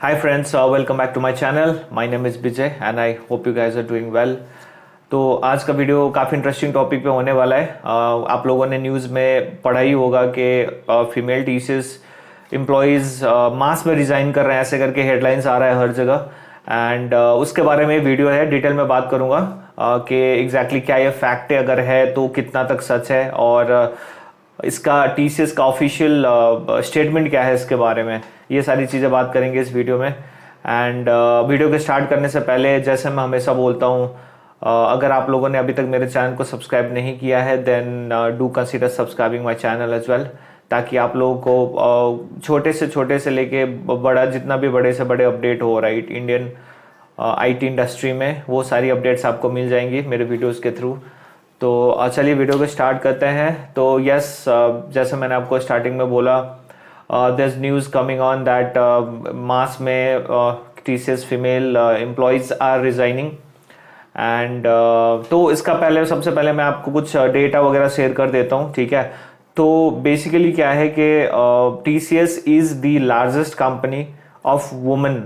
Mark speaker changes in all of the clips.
Speaker 1: Hi friends, welcome back to my channel. My name is Vijay and I hope you guys are doing well. तो आज का video काफ़ी interesting topic पे होने वाला है। आप लोगों ने न्यूज़ में पढ़ा ही होगा कि फीमेल टीसीएस एम्प्लॉयज़ मास में रिज़ाइन कर रहे हैं, ऐसे करके हेडलाइंस आ रहा है हर जगह। एंड उसके बारे में वीडियो है, डिटेल में बात करूँगा कि एग्जैक्टली क्या ये फैक्ट है, अगर है तो कितना तक सच है, और इसका टीसीएस का ऑफिशियल स्टेटमेंट क्या है इसके बारे में। ये सारी चीज़ें बात करेंगे इस वीडियो में। एंड वीडियो के स्टार्ट करने से पहले, जैसे मैं हमेशा बोलता हूँ, अगर आप लोगों ने अभी तक मेरे चैनल को सब्सक्राइब नहीं किया है then do consider subscribing my channel as well, ताकि आप लोगों को छोटे से लेके बड़ा, जितना भी बड़े से बड़े अपडेट हो राइट इंडियन आईटी इंडस्ट्री में, वो सारी अपडेट्स आपको मिल जाएंगी मेरे वीडियोस के थ्रू। तो चलिए वीडियो को स्टार्ट करते हैं। तो यस, जैसे मैंने आपको स्टार्टिंग में बोला, there's news coming on that मास में TCS female employees are resigning. And तो इसका सबसे पहले मैं आपको कुछ डेटा वगैरह शेयर कर देता हूँ, ठीक है। तो बेसिकली क्या है कि TCS is the largest company of women,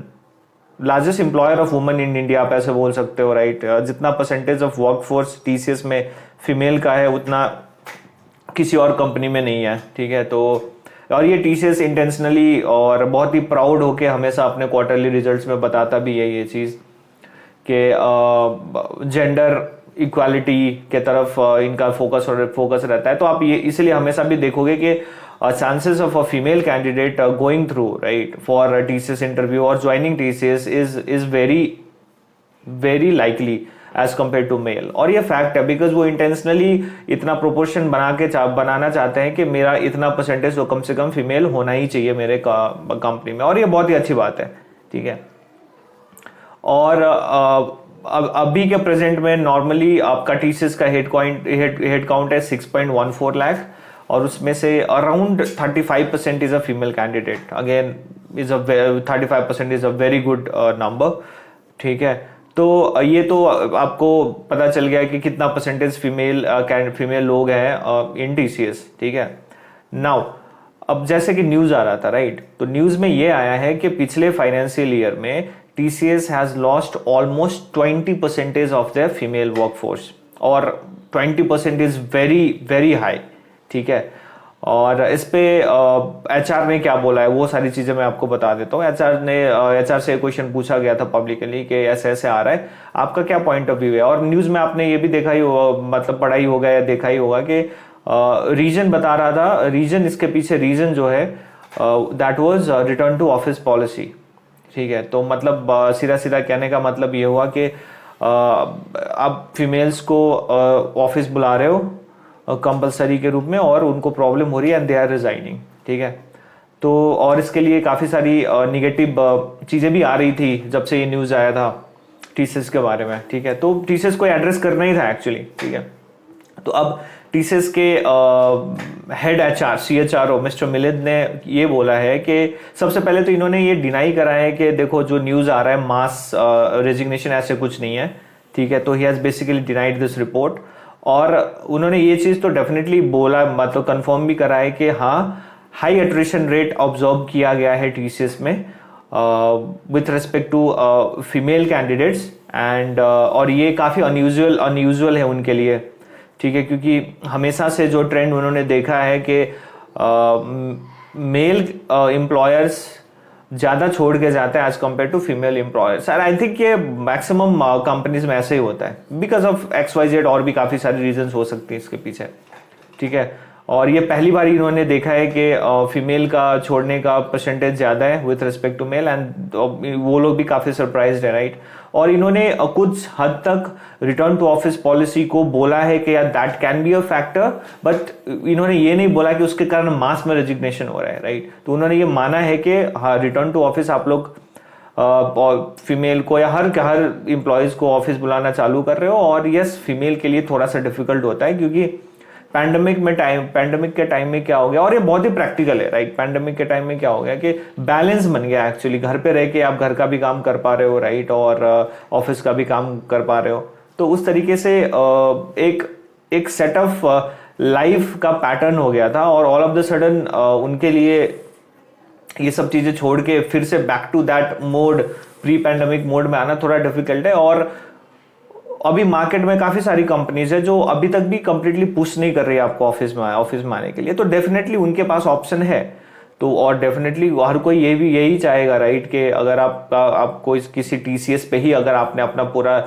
Speaker 1: largest employer of women in India, आप ऐसे बोल सकते हो राइट। जितना परसेंटेज ऑफ वर्कफोर्स TCS में फीमेल का है उतना किसी और कंपनी में नहीं है, ठीक है। तो और ये TCS इंटेंशनली और बहुत ही प्राउड होके हमेशा अपने क्वार्टरली रिजल्ट्स में बताता भी है ये चीज़ कि जेंडर इक्वालिटी के तरफ इनका फोकस रहता है। तो आप ये इसलिए हमेशा भी देखोगे कि chances of a female candidate going through right for TCS interview और joining TCS is very likely as compare to male. और ये फैक्ट है बिकॉज वो इंटेंशनली इतना प्रोपोर्शन बनाना चाहते हैं कि मेरा इतना परसेंटेज तो कम से कम फीमेल होना ही चाहिए मेरे कंपनी में, और ये बहुत ही अच्छी बात है, ठीक है। और अभी के प्रेजेंट में नॉर्मली आपका TCS का हेड काउंट है 6.14 लाख, और उसमें से around 35% is a female candidate. Again 35% is a very good number, ठीक है। तो ये तो आपको पता चल गया कि कितना परसेंटेज फीमेल लोग हैं इन TCS, ठीक है। नाउ अब जैसे कि न्यूज आ रहा था राइट, तो न्यूज में ये आया है कि पिछले फाइनेंशियल ईयर में TCS has lost almost 20% of their female workforce, और 20% इज वेरी वेरी हाई, ठीक है। और इस पे HR ने क्या बोला है वो सारी चीजें मैं आपको बता देता हूँ। HR से क्वेश्चन पूछा गया था पब्लिकली कि ऐसे ऐसे आ रहा है, आपका क्या पॉइंट ऑफ व्यू है। और न्यूज में आपने ये भी देखा ही होगा, मतलब पढ़ा ही होगा या देखा ही होगा कि रीजन बता रहा था, रीजन इसके पीछे रीजन जो है that was return to office policy, ठीक है। तो मतलब सीधा कहने का मतलब ये हुआ कि आप फीमेल्स को ऑफिस बुला रहे हो कंपलसरी के रूप में, और उनको प्रॉब्लम हो रही है एंड दे आर रिजाइनिंग, ठीक है। तो और इसके लिए काफ़ी सारी निगेटिव चीज़ें भी आ रही थी जब से ये न्यूज़ आया था TCS के बारे में, ठीक है। तो TCS को एड्रेस करना ही था एक्चुअली, ठीक है। तो अब TCS के head HR CHRO mister Milind ने ये बोला है कि सबसे पहले तो इन्होंने ये डिनाई करा है कि देखो जो न्यूज़ आ रहा है मास रेजिग्नेशन ऐसे कुछ नहीं है, ठीक है। तो he has basically denied this report, और उन्होंने ये चीज़ तो डेफिनेटली बोला, मतलब कंफर्म भी करा है कि हाँ हाई एट्रिशन रेट ऑब्जर्व किया गया है TCS में with respect to female candidates. And और ये काफ़ी अनयूजुअल है उनके लिए, ठीक है, क्योंकि हमेशा से जो ट्रेंड उन्होंने देखा है कि मेल एम्प्लॉयर्स ज़्यादा छोड़ के जाते हैं as compare to female employers. And I think ये मैक्सिमम कंपनीज में ऐसे ही होता है बिकॉज ऑफ XYZ, और भी काफ़ी सारी रीजंस हो सकती हैं इसके पीछे, ठीक है। और ये पहली बार इन्होंने देखा है कि फीमेल का छोड़ने का परसेंटेज ज़्यादा है with respect to male, and वो लोग भी काफ़ी सरप्राइज्ड है राइट। और इन्होंने कुछ हद तक रिटर्न टू ऑफिस पॉलिसी को बोला है कि यार that can be a factor, but इन्होंने ये नहीं बोला कि उसके कारण मास में रेजिग्नेशन हो रहा है राइट। तो उन्होंने ये माना है कि हाँ रिटर्न टू ऑफिस आप लोग फीमेल को या हर एम्प्लॉयज को ऑफिस बुलाना चालू कर रहे हो, और यस फीमेल के लिए थोड़ा सा डिफिकल्ट होता है क्योंकि पैंडेमिक के टाइम में क्या हो गया, और ये बहुत ही प्रैक्टिकल है राइट। पैंडेमिक के टाइम में क्या हो गया कि बैलेंस बन गया एक्चुअली, घर पे रह के आप घर का भी काम कर पा रहे हो राइट, और ऑफिस का भी काम कर पा रहे हो। तो उस तरीके से एक सेट ऑफ लाइफ का पैटर्न हो गया था, और ऑल ऑफ द सडन उनके लिए ये सब चीजें छोड़ के फिर से back to that mode, pre pandemic mode में आना थोड़ा डिफिकल्ट है। और अभी मार्केट में काफी सारी कंपनीज है जो अभी तक भी कंप्लीटली पुश नहीं कर रही है आपको ऑफिस में आने के लिए, तो डेफिनेटली उनके पास ऑप्शन है। तो और डेफिनेटली हर कोई यही चाहेगा, राइट, कि अगर आप कोई किसी टीसीएस पे ही अगर आपने अपना पूरा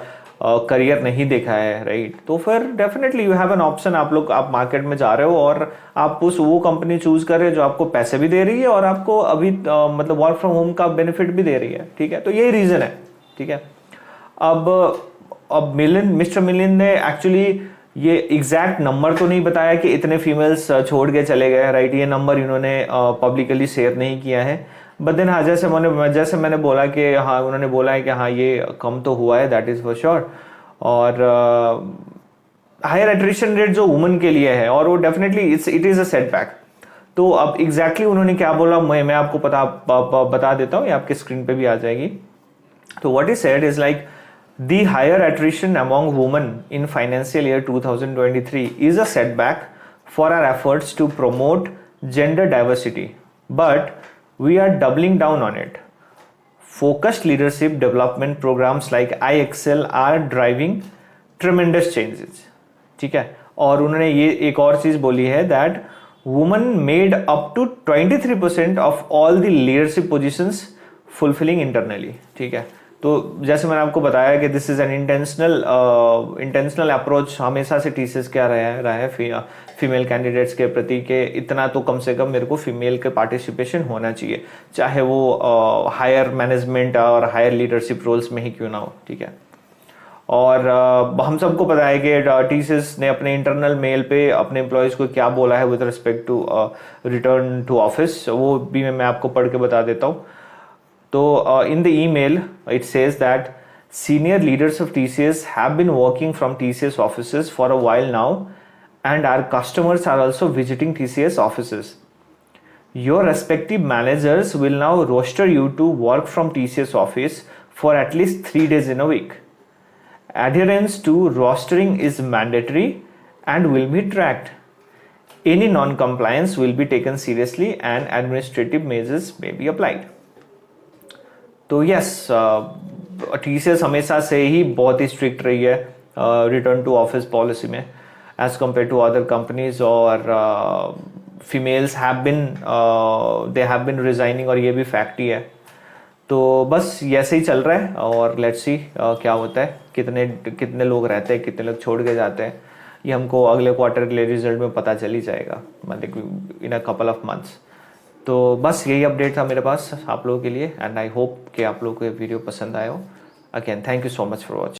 Speaker 1: करियर नहीं देखा है, राइट, तो फिर definitely you have an option. आप मार्केट में जा रहे हो और आप वो कंपनी चूज कर रहे हो जो आपको पैसे भी दे रही है और आपको अभी मतलब वर्क फ्रॉम होम का बेनिफिट भी दे रही है, ठीक है। तो यही रीजन है, ठीक है। अब मिस्टर मिलिन ने एक्चुअली ये एग्जैक्ट नंबर तो नहीं बताया कि इतने फीमेल्स छोड़ के चले गए, राइट, ये नंबर इन्होंने पब्लिकली शेयर नहीं किया है। बट देन हाँ, जैसे मैंने बोला कि हाँ, उन्होंने बोला है कि हाँ ये कम तो हुआ है, दैट इज फॉर श्योर। और हायर एट्रिशन रेट जो वुमन के लिए है, और वो definitely it is a setback. तो अब एग्जैक्टली उन्होंने क्या बोला मैं आपको बता देता हूँ, ये आपके स्क्रीन पे भी आ जाएगी। तो what is said is like the higher attrition among women in financial year 2023 is a setback for our efforts to promote gender diversity, but we are doubling down on it. Focused leadership development programs like iExcel are driving tremendous changes, ठीक है। और उन्होंने ये एक और चीज बोली है that women made up to 23% of all the leadership positions fulfilling internally, ठीक है। तो जैसे मैंने आपको बताया कि this is an intentional approach हमेशा से टीसीएस क्या रहा है फीमेल कैंडिडेट्स के प्रति, के इतना तो कम से कम मेरे को फीमेल के पार्टिसिपेशन होना चाहिए, चाहे वो हायर मैनेजमेंट और हायर लीडरशिप रोल्स में ही क्यों ना हो, ठीक है। और हम सबको पता है कि टीसीएस ने अपने इंटरनल मेल पे अपने एम्प्लॉयज को क्या बोला है with respect to return to office, वो भी मैं आपको पढ़ के बता देता हूँ। So in the email, it says that senior leaders of TCS have been working from TCS offices for a while now, and our customers are also visiting TCS offices. Your respective managers will now roster you to work from TCS office for at least 3 days in a week. Adherence to rostering is mandatory and will be tracked. Any non-compliance will be taken seriously and administrative measures may be applied. तो yes, TCS हमेशा से ही बहुत ही strict रही है return to office policy में as compare to other companies, और females they have been resigning, और ये भी फैक्ट ही है। तो बस ऐसे ही चल रहा है, और लेट्स सी क्या होता है, कितने लोग रहते हैं, कितने लोग छोड़ के जाते हैं, ये हमको अगले क्वार्टर के रिजल्ट में पता चल ही जाएगा, मतलब इन अ कपल ऑफ मंथ्स। तो बस यही अपडेट था मेरे पास आप लोगों के लिए, एंड आई होप कि आप लोगों को ये वीडियो पसंद आया हो। Again thank you so much for watching.